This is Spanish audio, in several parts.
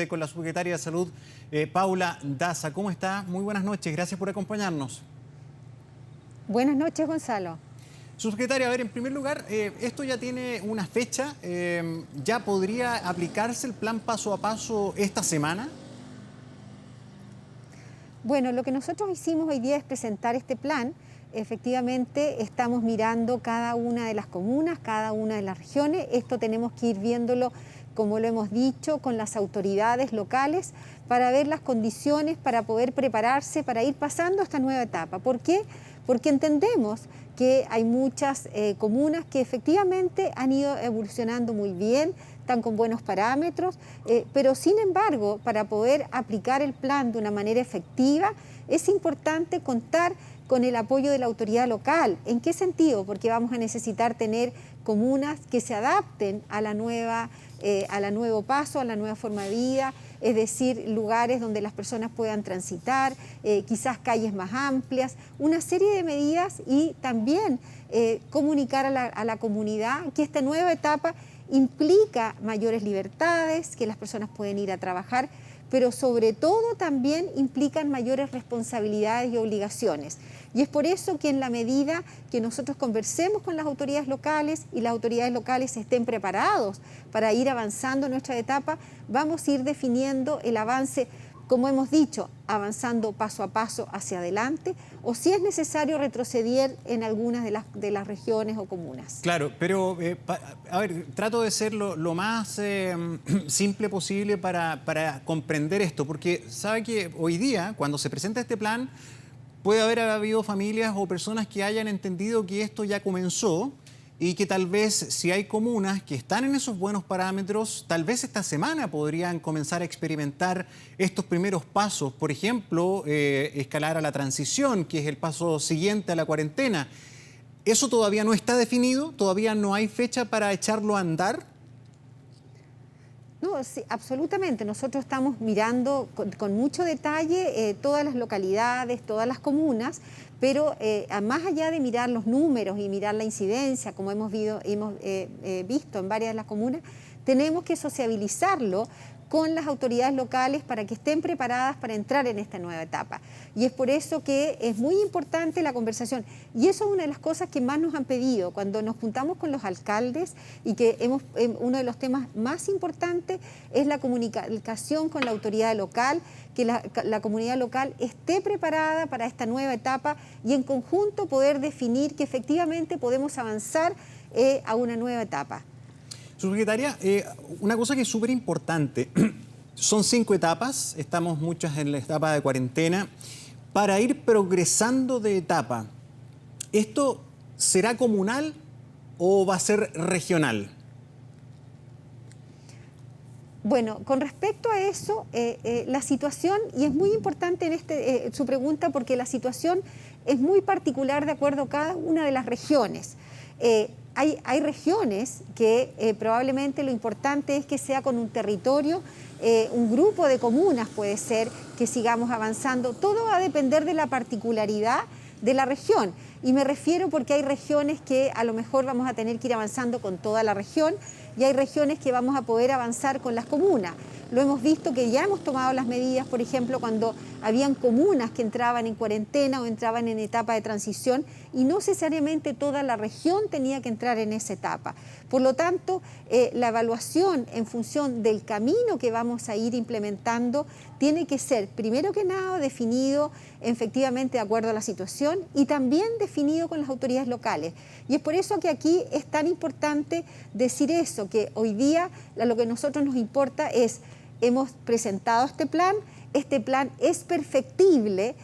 con la subsecretaria de Salud, Paula Daza. ¿Cómo está? Muy buenas noches, gracias por acompañarnos. Buenas noches, Gonzalo. Subsecretaria, a ver, en primer lugar, esto ya tiene una fecha. ¿Ya podría aplicarse el plan paso a paso esta semana? Bueno, lo que nosotros hicimos hoy día es presentar este plan. Efectivamente, estamos mirando cada una de las comunas, cada una de las regiones. Esto tenemos que ir viéndolo, como lo hemos dicho, con las autoridades locales para ver las condiciones, para poder prepararse, para ir pasando esta nueva etapa. ¿Por qué? Porque entendemos que hay muchas comunas que efectivamente han ido evolucionando muy bien, están con buenos parámetros, pero sin embargo, para poder aplicar el plan de una manera efectiva, es importante contar con el apoyo de la autoridad local. ¿En qué sentido? Porque vamos a necesitar tener comunas que se adapten a la nueva, al nuevo paso, a la nueva forma de vida, es decir, lugares donde las personas puedan transitar, quizás calles más amplias, una serie de medidas y también comunicar a la comunidad que esta nueva etapa implica mayores libertades, que las personas pueden ir a trabajar, pero sobre todo también implican mayores responsabilidades y obligaciones. Y es por eso que en la medida que nosotros conversemos con las autoridades locales y las autoridades locales estén preparados para ir avanzando en nuestra etapa, vamos a ir definiendo el avance, como hemos dicho, avanzando paso a paso hacia adelante, o si es necesario retroceder en algunas de las regiones o comunas. Claro, pero a ver, trato de ser lo más simple posible para comprender esto, porque sabe que hoy día, cuando se presenta este plan, puede haber habido familias o personas que hayan entendido que esto ya comenzó y que tal vez si hay comunas que están en esos buenos parámetros, tal vez esta semana podrían comenzar a experimentar estos primeros pasos. Por ejemplo, escalar a la transición, que es el paso siguiente a la cuarentena. ¿Eso todavía no está definido? ¿Todavía no hay fecha para echarlo a andar? No, sí, absolutamente. Nosotros estamos mirando con mucho detalle todas las localidades, todas las comunas, pero más allá de mirar los números y mirar la incidencia, como hemos visto en varias de las comunas, tenemos que sociabilizarlo con las autoridades locales para que estén preparadas para entrar en esta nueva etapa. Y es por eso que es muy importante la conversación. Y eso es una de las cosas que más nos han pedido cuando nos juntamos con los alcaldes y que uno de los temas más importantes es la comunicación con la autoridad local, que la comunidad local esté preparada para esta nueva etapa y en conjunto poder definir que efectivamente podemos avanzar a una nueva etapa. Subsecretaria, una cosa que es súper importante, son 5 etapas, estamos muchas en la etapa de cuarentena, para ir progresando de etapa, ¿esto será comunal o va a ser regional? Bueno, con respecto a eso, la situación, y es muy importante en su pregunta porque la situación es muy particular de acuerdo a cada una de las regiones. Hay regiones que probablemente lo importante es que sea con un territorio, un grupo de comunas puede ser que sigamos avanzando. Todo va a depender de la particularidad de la región. Y me refiero porque hay regiones que a lo mejor vamos a tener que ir avanzando con toda la región y hay regiones que vamos a poder avanzar con las comunas. Lo hemos visto que ya hemos tomado las medidas, por ejemplo, cuando habían comunas que entraban en cuarentena o entraban en etapa de transición y no necesariamente toda la región tenía que entrar en esa etapa. Por lo tanto, la evaluación en función del camino que vamos a ir implementando tiene que ser, primero que nada, definido efectivamente de acuerdo a la situación y también definido con las autoridades locales. Y es por eso que aquí es tan importante decir eso, que hoy día lo que a nosotros nos importa es, hemos presentado este plan es perfectible,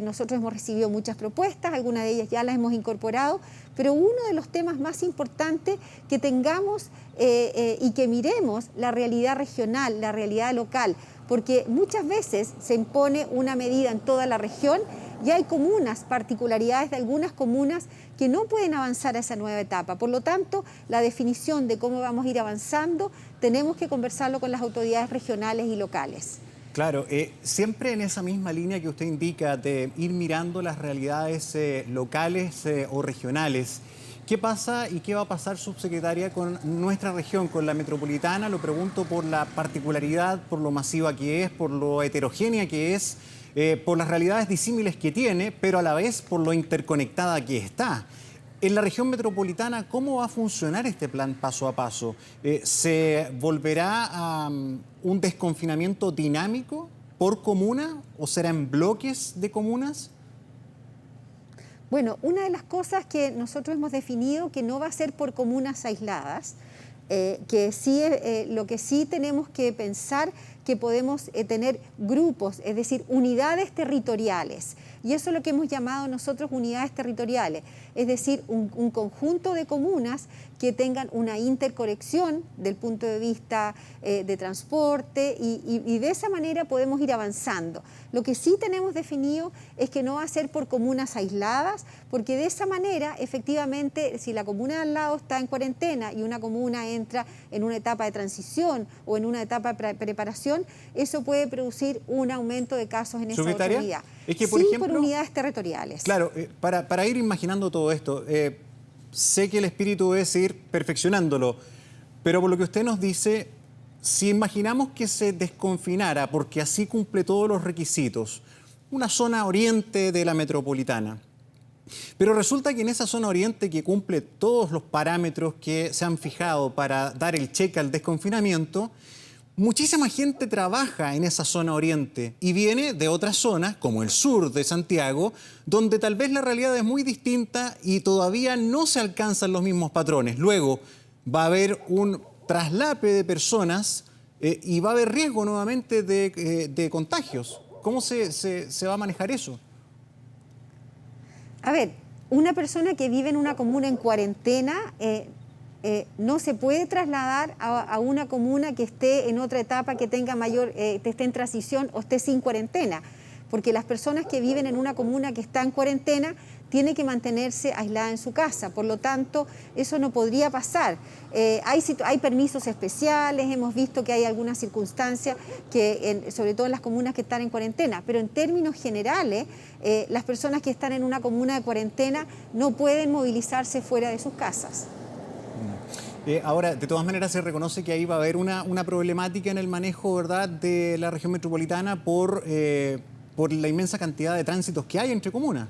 nosotros hemos recibido muchas propuestas, algunas de ellas ya las hemos incorporado, pero uno de los temas más importantes que tengamos y que miremos la realidad regional, la realidad local, porque muchas veces se impone una medida en toda la región y hay comunas, particularidades de algunas comunas que no pueden avanzar a esa nueva etapa. Por lo tanto, la definición de cómo vamos a ir avanzando tenemos que conversarlo con las autoridades regionales y locales. Claro, siempre en esa misma línea que usted indica de ir mirando las realidades locales o regionales, ¿Qué pasa y qué va a pasar, subsecretaria, con nuestra región, con la metropolitana? Lo pregunto por la particularidad, por lo masiva que es, por lo heterogénea que es, por las realidades disímiles que tiene, pero a la vez por lo interconectada que está. En la región metropolitana, ¿cómo va a funcionar este plan paso a paso? ¿Se volverá a un desconfinamiento dinámico por comuna o será en bloques de comunas? Bueno, una de las cosas que nosotros hemos definido que no va a ser por comunas aisladas, que sí, lo que sí tenemos que pensar que podemos tener grupos, es decir, unidades territoriales. Y eso es lo que hemos llamado nosotros unidades territoriales, es decir, un conjunto de comunas que tengan una interconexión del punto de vista de transporte y de esa manera podemos ir avanzando. Lo que sí tenemos definido es que no va a ser por comunas aisladas, porque de esa manera, efectivamente, si la comuna de al lado está en cuarentena y una comuna entra en una etapa de transición o en una etapa de preparación, eso puede producir un aumento de casos en esa otra unidad. Es que, por sí, ejemplo, por unidades territoriales. Claro, para ir imaginando todo esto, sé que el espíritu es ir perfeccionándolo, pero por lo que usted nos dice, si imaginamos que se desconfinara, porque así cumple todos los requisitos, una zona oriente de la metropolitana, pero resulta que en esa zona oriente que cumple todos los parámetros que se han fijado para dar el cheque al desconfinamiento, muchísima gente trabaja en esa zona oriente y viene de otras zonas, como el sur de Santiago, donde tal vez la realidad es muy distinta y todavía no se alcanzan los mismos patrones. Luego va a haber un traslape de personas y va a haber riesgo nuevamente de contagios. ¿Cómo se va a manejar eso? A ver, una persona que vive en una comuna en cuarentena no se puede trasladar a una comuna que esté en otra etapa, que tenga esté en transición o esté sin cuarentena, porque las personas que viven en una comuna que está en cuarentena tienen que mantenerse aisladas en su casa, por lo tanto, eso no podría pasar. Hay permisos especiales, hemos visto que hay algunas circunstancias, sobre todo en las comunas que están en cuarentena, pero en términos generales, las personas que están en una comuna de cuarentena no pueden movilizarse fuera de sus casas. Ahora, de todas maneras, se reconoce que ahí va a haber una problemática en el manejo, ¿verdad?, de la región metropolitana por la inmensa cantidad de tránsitos que hay entre comunas.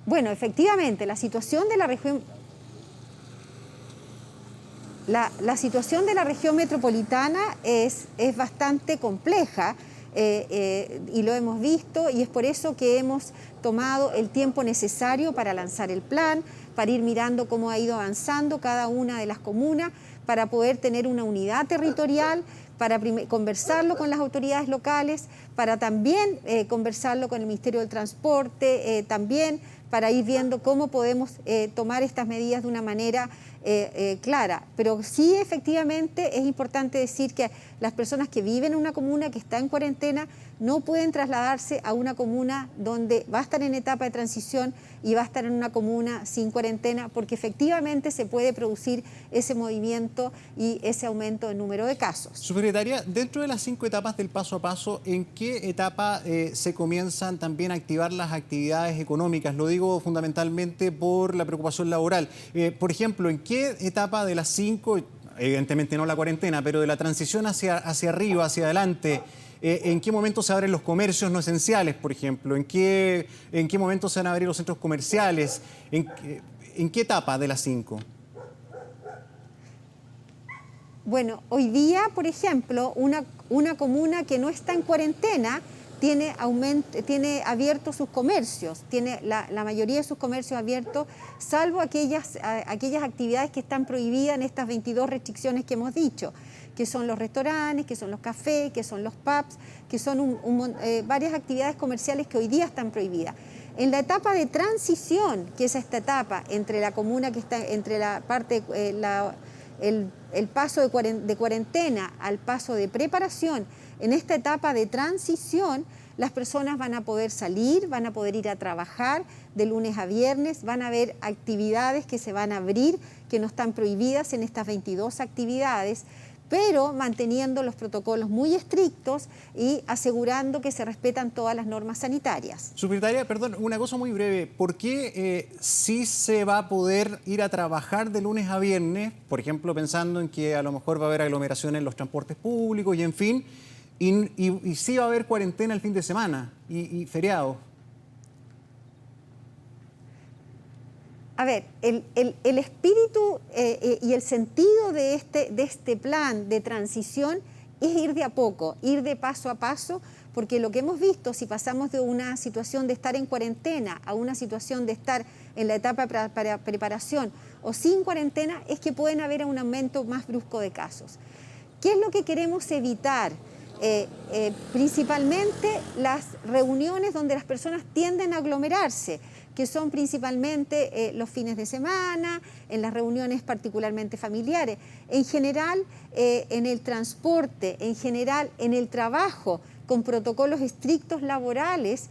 Bueno, efectivamente, la situación de la región... La situación de la región metropolitana es bastante compleja y lo hemos visto y es por eso que hemos tomado el tiempo necesario para lanzar el plan, para ir mirando cómo ha ido avanzando cada una de las comunas, para poder tener una unidad territorial, para conversarlo con las autoridades locales, para también conversarlo con el Ministerio del Transporte, también para ir viendo cómo podemos tomar estas medidas de una manera clara. Pero sí, efectivamente, es importante decir que las personas que viven en una comuna que está en cuarentena no pueden trasladarse a una comuna donde va a estar en etapa de transición y va a estar en una comuna sin cuarentena, porque efectivamente se puede producir ese movimiento y ese aumento del número de casos. Subsecretaria, dentro de las 5 etapas del paso a paso, ¿en qué etapa se comienzan también a activar las actividades económicas? Lo digo fundamentalmente por la preocupación laboral. Por ejemplo, ¿en qué etapa de las 5, evidentemente no la cuarentena, pero de la transición hacia arriba, hacia adelante, en qué momento se abren los comercios no esenciales, por ejemplo? ¿En qué momento se van a abrir los centros comerciales? ¿En qué etapa de las 5? Bueno, hoy día, por ejemplo, una comuna que no está en cuarentena tiene abiertos sus comercios, tiene la mayoría de sus comercios abiertos, salvo aquellas actividades que están prohibidas en estas 22 restricciones que hemos dicho, que son los restaurantes, que son los cafés, que son los pubs, que son varias actividades comerciales que hoy día están prohibidas. En la etapa de transición, que es esta etapa entre la comuna que está entre la parte, el paso de cuarentena al paso de preparación, en esta etapa de transición, las personas van a poder salir, van a poder ir a trabajar de lunes a viernes, van a haber actividades que se van a abrir, que no están prohibidas en estas 22 actividades, pero manteniendo los protocolos muy estrictos y asegurando que se respetan todas las normas sanitarias. Subsecretaria, perdón, una cosa muy breve. ¿Por qué sí se va a poder ir a trabajar de lunes a viernes? Por ejemplo, pensando en que a lo mejor va a haber aglomeraciones en los transportes públicos y en fin, y sí va a haber cuarentena el fin de semana y feriados. A ver, el espíritu y el sentido de este plan de transición es ir de a poco, ir de paso a paso, porque lo que hemos visto, si pasamos de una situación de estar en cuarentena a una situación de estar en la etapa para preparación o sin cuarentena, es que pueden haber un aumento más brusco de casos. ¿Qué es lo que queremos evitar? Principalmente las reuniones donde las personas tienden a aglomerarse, que son principalmente los fines de semana, en las reuniones particularmente familiares. En general, en el transporte, en general, en el trabajo, con protocolos estrictos laborales,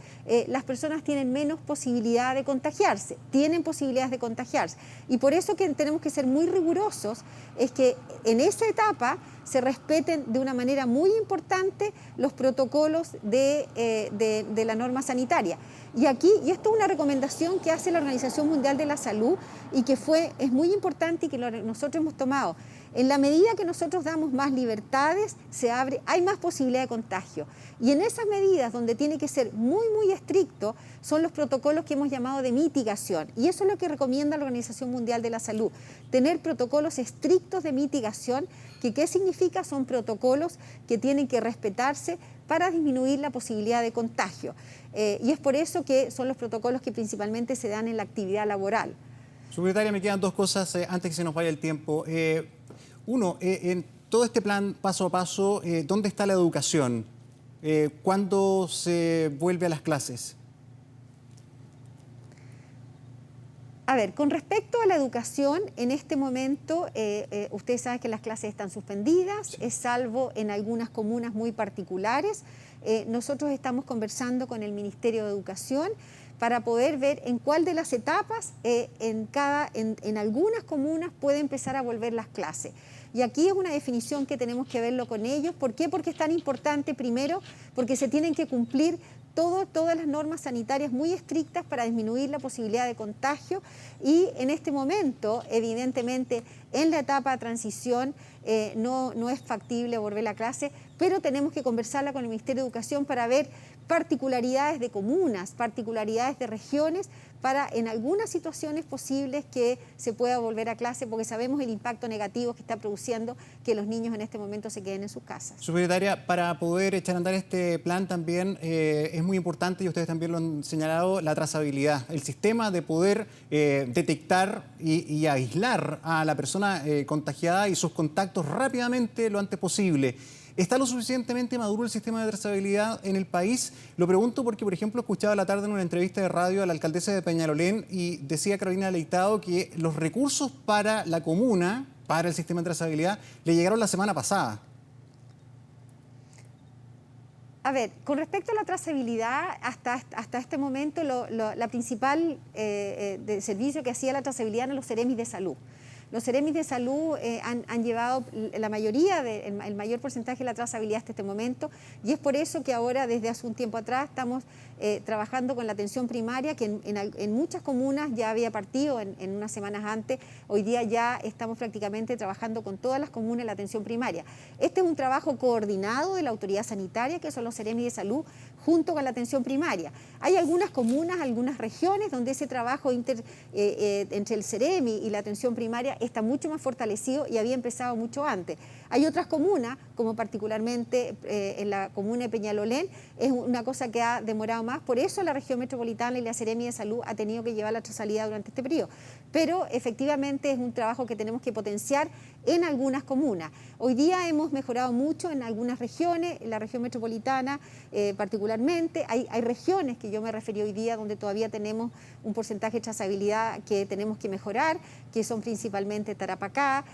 las personas tienen menos posibilidad de contagiarse, tienen posibilidades de contagiarse. Y por eso que tenemos que ser muy rigurosos, es que en esa etapa se respeten de una manera muy importante los protocolos de la norma sanitaria. Y aquí, y esto es una recomendación que hace la Organización Mundial de la Salud y que es muy importante y que nosotros hemos tomado. En la medida que nosotros damos más libertades, hay más posibilidad de contagio. Y en esas medidas donde tiene que ser muy, muy estricto, son los protocolos que hemos llamado de mitigación. Y eso es lo que recomienda la Organización Mundial de la Salud, tener protocolos estrictos de mitigación, que ¿qué significa? Son protocolos que tienen que respetarse para disminuir la posibilidad de contagio. Y es por eso que son los protocolos que principalmente se dan en la actividad laboral. Subsecretaria, me quedan dos cosas antes que se nos vaya el tiempo. Uno, en todo este plan paso a paso, ¿dónde está la educación? ¿Cuándo se vuelve a las clases? A ver, con respecto a la educación, en este momento, ustedes saben que las clases están suspendidas, sí, salvo en algunas comunas muy particulares. Nosotros estamos conversando con el Ministerio de Educación para poder ver en cuál de las etapas en algunas comunas puede empezar a volver las clases. Y aquí es una definición que tenemos que verlo con ellos. ¿Por qué? Porque es tan importante, primero, porque se tienen que cumplir todas las normas sanitarias muy estrictas para disminuir la posibilidad de contagio y en este momento, evidentemente, en la etapa de transición no es factible volver a clase, pero tenemos que conversarla con el Ministerio de Educación para ver particularidades de comunas, particularidades de regiones, para en algunas situaciones posibles que se pueda volver a clase, porque sabemos el impacto negativo que está produciendo que los niños en este momento se queden en sus casas. Subsecretaria, para poder echar a andar este plan también es muy importante, y ustedes también lo han señalado, la trazabilidad, el sistema de poder detectar y aislar a la persona contagiada y sus contactos rápidamente lo antes posible. ¿Está lo suficientemente maduro el sistema de trazabilidad en el país? Lo pregunto porque, por ejemplo, escuchaba la tarde en una entrevista de radio a la alcaldesa de Peñalolén y decía Carolina Leitado que los recursos para la comuna, para el sistema de trazabilidad, le llegaron la semana pasada. A ver, con respecto a la trazabilidad, hasta este momento la principal de servicio que hacía la trazabilidad eran los Ceremis de salud. Los Ceremis de salud han llevado la mayoría, el mayor porcentaje de la trazabilidad hasta este momento, y es por eso que ahora, desde hace un tiempo atrás, estamos trabajando con la atención primaria, que en muchas comunas ya había partido en unas semanas antes. Hoy día ya estamos prácticamente trabajando con todas las comunas en la atención primaria. Este es un trabajo coordinado de la autoridad sanitaria, que son los Ceremis de salud, junto con la atención primaria. Hay algunas comunas, algunas regiones donde ese trabajo entre el Ceremi y la atención primaria está mucho más fortalecido y había empezado mucho antes. Hay otras comunas, como particularmente en la comuna de Peñalolén, es una cosa que ha demorado más, por eso la región metropolitana y la Seremi de Salud ha tenido que llevar la trazabilidad durante este periodo. Pero efectivamente es un trabajo que tenemos que potenciar en algunas comunas. Hoy día hemos mejorado mucho en algunas regiones, en la región metropolitana particularmente. Hay regiones que yo me referí hoy día donde todavía tenemos un porcentaje de trazabilidad que tenemos que mejorar, que son principalmente Tarapacá,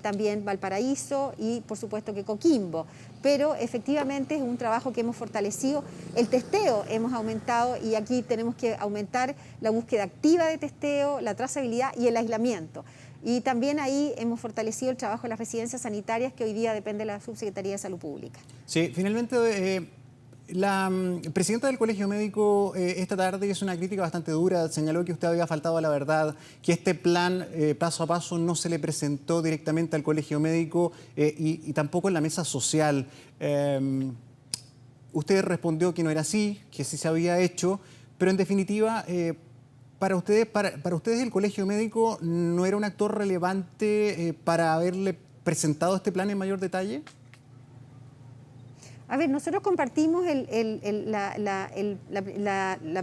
también Valparaíso y por supuesto que Coquimbo. Pero efectivamente es un trabajo que hemos fortalecido. El testeo hemos aumentado y aquí tenemos que aumentar la búsqueda activa de testeo, la trazabilidad y el aislamiento. Y también ahí hemos fortalecido el trabajo de las residencias sanitarias, que hoy día depende de la Subsecretaría de Salud Pública. Sí, finalmente, la presidenta del Colegio Médico esta tarde hizo una crítica bastante dura, señaló que usted había faltado a la verdad, que este plan paso a paso no se le presentó directamente al Colegio Médico y tampoco en la mesa social. Usted respondió que no era así, que sí se había hecho, pero en definitiva, para ustedes el Colegio Médico no era un actor relevante para haberle presentado este plan en mayor detalle. A ver, nosotros compartimos la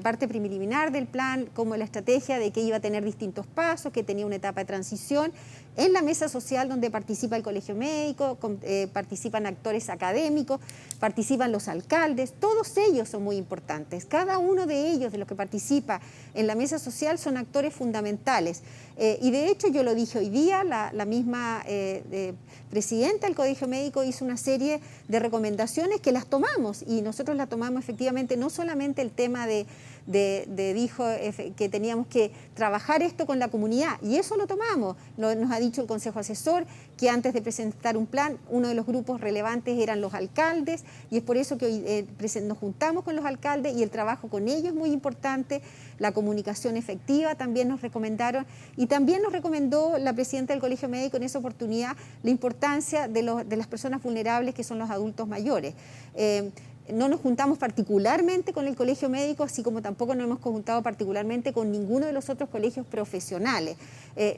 parte preliminar del plan, como la estrategia de que iba a tener distintos pasos, que tenía una etapa de transición. En la mesa social donde participa el Colegio Médico, participan actores académicos, participan los alcaldes, todos ellos son muy importantes. Cada uno de ellos, de los que participa en la mesa social, son actores fundamentales. Y de hecho, yo lo dije hoy día, la misma presidenta del Colegio Médico hizo una serie de recomendaciones que las tomamos, y nosotros las tomamos efectivamente, no solamente el tema dijo que teníamos que trabajar esto con la comunidad, y eso lo tomamos. Nos ha dicho el Consejo Asesor que antes de presentar un plan, uno de los grupos relevantes eran los alcaldes, y es por eso que hoy nos juntamos con los alcaldes, y el trabajo con ellos es muy importante. La comunicación efectiva también nos recomendaron, y también nos recomendó la presidenta del Colegio Médico en esa oportunidad la importancia de las personas vulnerables, que son los adultos mayores. No nos juntamos particularmente con el Colegio Médico, así como tampoco nos hemos juntado particularmente con ninguno de los otros colegios profesionales.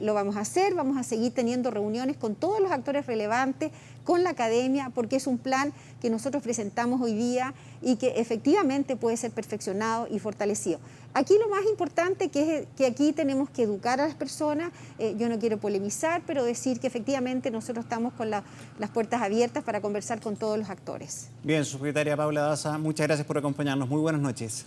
Lo vamos a hacer, vamos a seguir teniendo reuniones con todos los actores relevantes, con la academia, porque es un plan que nosotros presentamos hoy día y que efectivamente puede ser perfeccionado y fortalecido. Aquí lo más importante que es que aquí tenemos que educar a las personas. Yo no quiero polemizar, pero decir que efectivamente nosotros estamos con las puertas abiertas para conversar con todos los actores. Bien, subsecretaria Paula Daza, muchas gracias por acompañarnos. Muy buenas noches.